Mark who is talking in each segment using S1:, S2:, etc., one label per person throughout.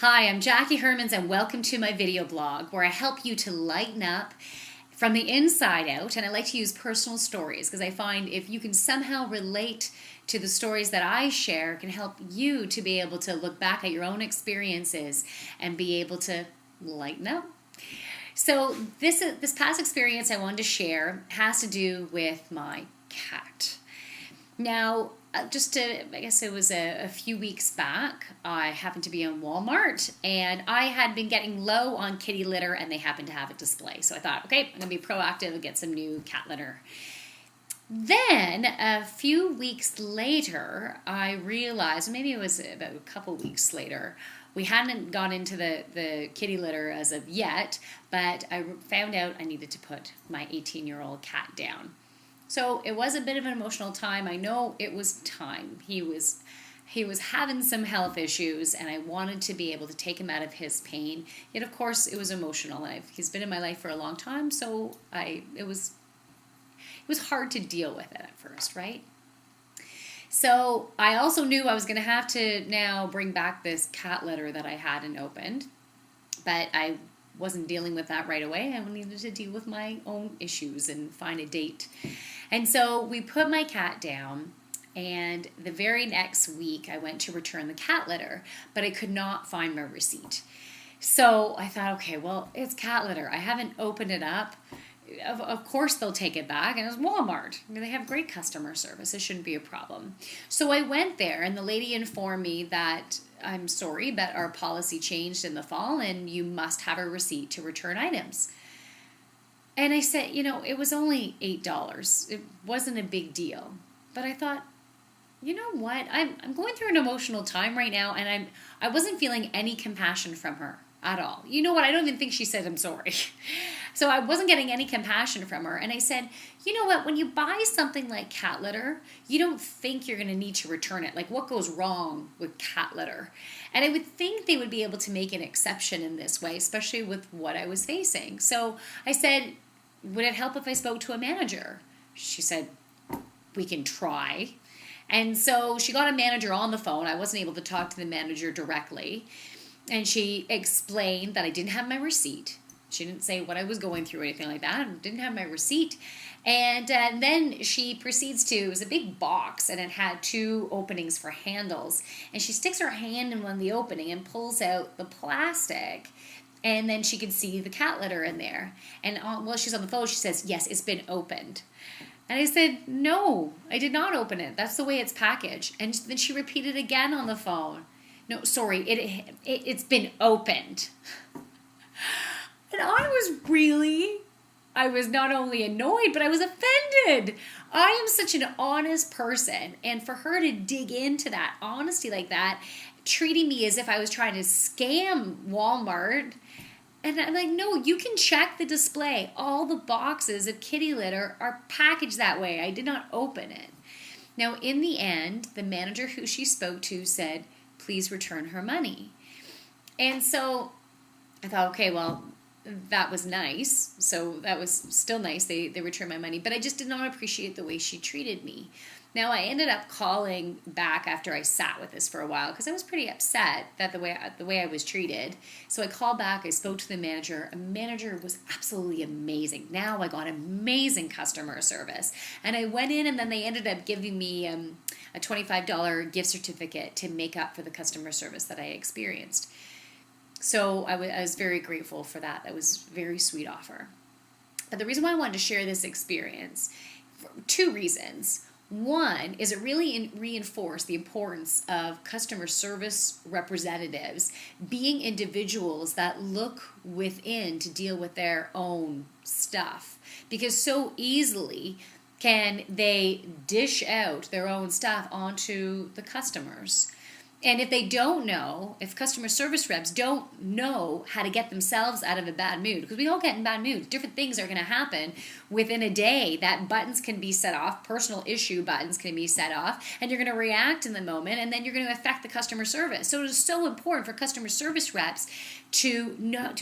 S1: Hi, I'm Jacquie Hermans and welcome to my video blog where I help you to lighten up from the inside out. And I like to use personal stories because I find if you can somehow relate to the stories that I share, it can help you to be able to look back at your own experiences and be able to lighten up. So this past experience I wanted to share has to do with my cat. Now, I guess it was a few weeks back, I happened to be in Walmart and I had been getting low on kitty litter and they happened to have a display. So I thought, okay, I'm going to be proactive and get some new cat litter. Then a few weeks later, I realized, maybe it was about a couple weeks later, we hadn't gone into the kitty litter as of yet, but I found out I needed to put my 18-year-old cat down. So it was a bit of an emotional time. I know it was time. He was having some health issues, and I wanted to be able to take him out of his pain. Yet, of course, it was emotional. He's been in my life for a long time, so it was hard to deal with it at first, right? So I also knew I was going to have to now bring back this cat litter that I hadn't opened, but I wasn't dealing with that right away. I needed to deal with my own issues and find a date. And so we put my cat down, and the very next week I went to return the cat litter, but I could not find my receipt. So I thought, okay, well, it's cat litter. I haven't opened it up. Of course they'll take it back, and it was Walmart. I mean, they have great customer service. It shouldn't be a problem. So I went there, and the lady informed me that I'm sorry, but our policy changed in the fall, and you must have a receipt to return items. And I said, it was only $8. It wasn't a big deal. But I thought, you know what? I'm going through an emotional time right now, and I wasn't feeling any compassion from her at all. You know what? I don't even think she said I'm sorry. So I wasn't getting any compassion from her. And I said, you know what? When you buy something like cat litter, you don't think you're going to need to return it. Like, what goes wrong with cat litter? And I would think they would be able to make an exception in this way, especially with what I was facing. So I said, would it help if I spoke to a manager? She said, we can try. And so she got a manager on the phone. I wasn't able to talk to the manager directly. And she explained that I didn't have my receipt. She didn't say what I was going through or anything like that. I didn't have my receipt. And then she proceeds to, it was a big box, and it had two openings for handles. And she sticks her hand in one of the opening and pulls out the plastic. And then she could see the cat litter in there. And while she's on the phone, she says, yes, it's been opened. And I said, no, I did not open it. That's the way it's packaged. And then she repeated again on the phone. No, sorry, it's been opened. And I was not only annoyed, but I was offended. I am such an honest person. And for her to dig into that honesty like that, treating me as if I was trying to scam Walmart. And I'm like, no, you can check the display. All the boxes of kitty litter are packaged that way. I did not open it. Now, in the end, the manager who she spoke to said, please return her money. And so I thought, okay, well, that was nice. So that was still nice. They returned my money. But I just did not appreciate the way she treated me. Now, I ended up calling back after I sat with this for a while because I was pretty upset that the way I was treated. So I called back. I spoke to the manager. A manager was absolutely amazing. Now I got amazing customer service. And I went in, and then they ended up giving me a $25 gift certificate to make up for the customer service that I experienced. So I was very grateful for that. That was a very sweet offer. But the reason why I wanted to share this experience, for two reasons. One is it really reinforced the importance of customer service representatives being individuals that look within to deal with their own stuff. Because so easily can they dish out their own stuff onto the customers. And if they don't know, if customer service reps don't know how to get themselves out of a bad mood, because we all get in bad moods, different things are going to happen within a day. That buttons can be set off, personal issue buttons can be set off, and you're going to react in the moment, and then you're going to affect the customer service. So it is so important for customer service reps to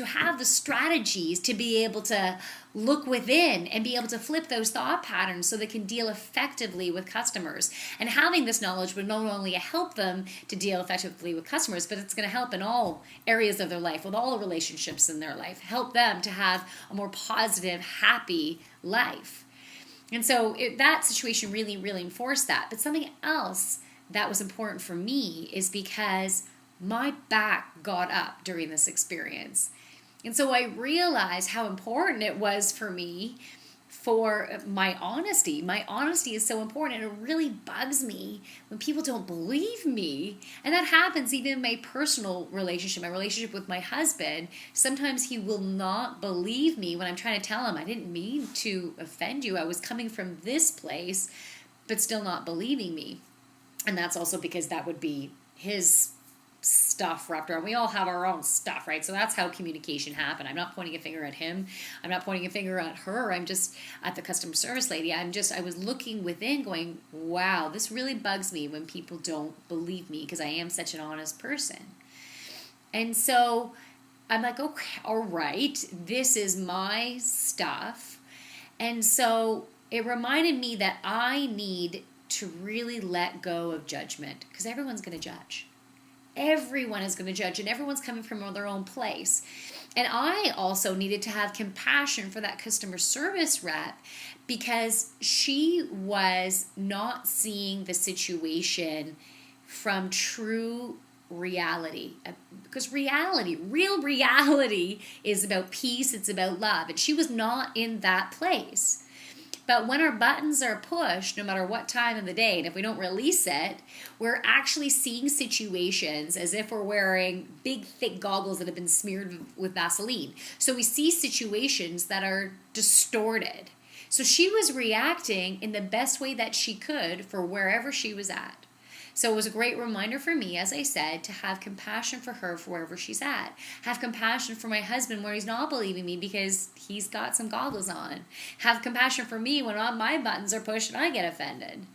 S1: have the strategies to be able to look within and be able to flip those thought patterns so they can deal effectively with customers. And having this knowledge would not only help them to deal deal effectively with customers, but it's going to help in all areas of their life, with all relationships in their life, help them to have a more positive, happy life. And so that situation really, really enforced that. But something else that was important for me is because my back got up during this experience. And so I realized how important it was for me for my honesty. My honesty is so important, and it really bugs me when people don't believe me. And that happens even in my personal relationship, my relationship with my husband. Sometimes he will not believe me when I'm trying to tell him, I didn't mean to offend you. I was coming from this place, but still not believing me. And that's also because that would be his stuff wrapped around. We all have our own stuff, right? So that's how communication happened. I'm not pointing a finger at him. I'm not pointing a finger at her. I'm just at the customer service lady. I was looking within going, wow, this really bugs me when people don't believe me because I am such an honest person. And so I'm like, okay, all right, this is my stuff. And so it reminded me that I need to really let go of judgment, because everyone's going to judge. Everyone is going to judge, and everyone's coming from their own place. And I also needed to have compassion for that customer service rep, because she was not seeing the situation from true reality. Because real reality is about peace, it's about love. And she was not in that place. But when our buttons are pushed, no matter what time of the day, and if we don't release it, we're actually seeing situations as if we're wearing big, thick goggles that have been smeared with Vaseline. So we see situations that are distorted. So she was reacting in the best way that she could for wherever she was at. So it was a great reminder for me, as I said, to have compassion for her for wherever she's at. Have compassion for my husband where he's not believing me because he's got some goggles on. Have compassion for me when all my buttons are pushed and I get offended.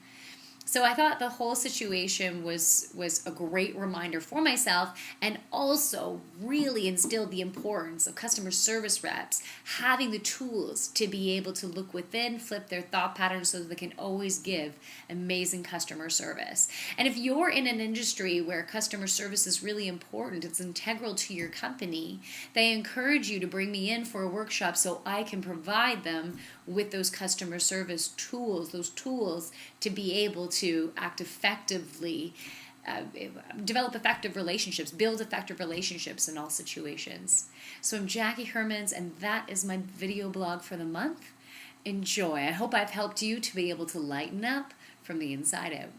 S1: So I thought the whole situation was a great reminder for myself, and also really instilled the importance of customer service reps having the tools to be able to look within, flip their thought patterns so that they can always give amazing customer service. And if you're in an industry where customer service is really important, it's integral to your company, they encourage you to bring me in for a workshop so I can provide them with those customer service tools, those tools to be able to act effectively, develop effective relationships, build effective relationships in all situations. So I'm Jacquie Hermans, and that is my video blog for the month. Enjoy. I hope I've helped you to be able to lighten up from the inside out.